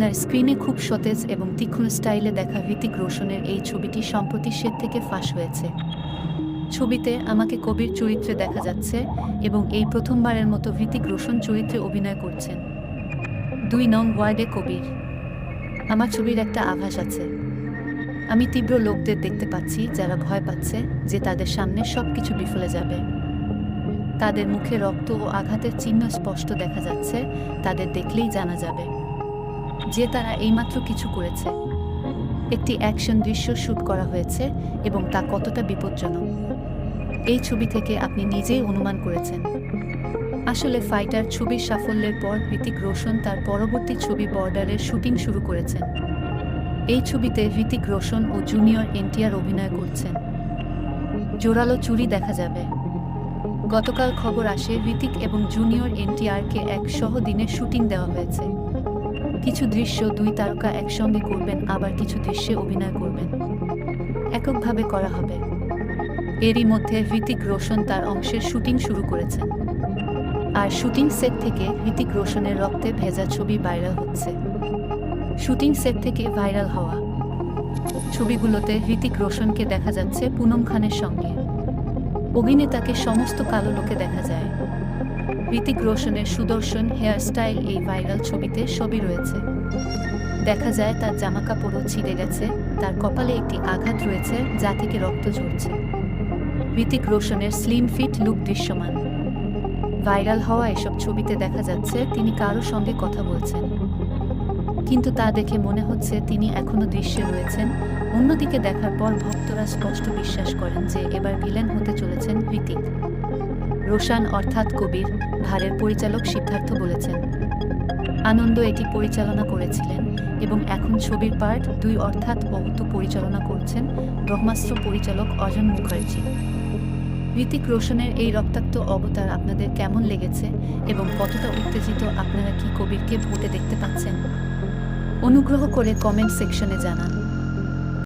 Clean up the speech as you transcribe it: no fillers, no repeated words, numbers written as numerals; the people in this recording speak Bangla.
আপনার স্ক্রিনে খুব সতেজ এবং তীক্ষ্ণ স্টাইলে দেখা হৃতিক রোশনের এই ছবিটি সম্প্রতি সেট থেকে ফাঁস হয়েছে। ছবিতে আমাকে কবির চরিত্রে দেখা যাচ্ছে এবং এই প্রথমবারের মতো হৃতিক রোশন চরিত্রে অভিনয় করছেন। ২ নং ওয়ার্ডে কবির। আমার ছবির একটা আভাস আছে। আমি তীব্র লোকদের দেখতে পাচ্ছি যারা ভয় পাচ্ছে যে তাদের সামনে সবকিছু বিফলে যাবে। তাদের মুখে রক্ত ও আঘাতের চিহ্ন স্পষ্ট দেখা যাচ্ছে, তাদের দেখলেই জানা যাবে যে তারা এইমাত্র কিছু করেছে। একটি অ্যাকশন দৃশ্য শ্যুট করা হয়েছে এবং তা কতটা বিপজ্জনক এই ছবি থেকে আপনি নিজেই অনুমান করেছেন। আসলে ফাইটার ছবির সাফল্যের পর হৃতিক রোশন তার পরবর্তী ছবি বর্ডারের শুটিং শুরু করেছেন। এই ছবিতে হৃতিক রোশন ও জুনিয়র এনটিআর অভিনয় করছেন। জোরালো চুরি দেখা যাবে। গতকাল খবর আসে হৃতিক এবং জুনিয়র এনটিআরকে একসহ দিনে শুটিং দেওয়া হয়েছে। কিছু দৃশ্য ২ তারকা একসঙ্গে করবেন, আবার কিছু দৃশ্যে অভিনয় করবেন। এককভাবে করা হবে। এরই মধ্যে হৃতিক রোশন তার অংশের শুটিং শুরু করেছেন। আর শুটিং সেট থেকে হৃতিক রোশনের রক্তে ভেজা ছবি ভাইরাল হচ্ছে। শুটিং সেট থেকে ভাইরাল হওয়া ছবিগুলোতে হৃতিক রোশনকে দেখা যাচ্ছে পুনম খানের সঙ্গে। অভিনেতাকে সমস্ত কালো লোকে দেখা যায়। হৃতিক রোশনের সুদর্শন হেয়ার স্টাইল এই ভাইরাল ছবিতে সবই রয়েছে। দেখা যায় তার জামাকাপড়ও ছিঁড়ে গেছে, তার কপালে একটি আঘাত রয়েছে যা থেকে রক্ত ঝরছে। হৃতিক রোশনের স্লিম ফিট লুক দৃশ্যমান। ভাইরাল হওয়া এসব ছবিতে দেখা যাচ্ছে তিনি কারো সঙ্গে কথা বলছেন, কিন্তু তা দেখে মনে হচ্ছে তিনি এখনো দৃশ্যে রয়েছেন। অন্যদিকে দেখার পর ভক্তরা স্পষ্ট বিশ্বাস করেন যে এবার ভিলেন হতে চলেছেন হৃতিক রোশন অর্থাৎ কবির। ভারের পরিচালক সিদ্ধার্থ বলেছেন, আনন্দ এটি পরিচালনা করেছিলেন এবং এখন ছবির পার্ট ২ অর্থাৎ বহুত পরিচালনা করছেন ব্রহ্মাস্ত্র পরিচালক অজন মুখার্জি। হৃতিক রোশনের এই রক্তাক্ত অবতার আপনাদের কেমন লেগেছে এবং কতটা উত্তেজিত আপনারা কি কবিরকে ভোটে দেখতে পাচ্ছেন? অনুগ্রহ করে কমেন্ট সেকশনে জানান।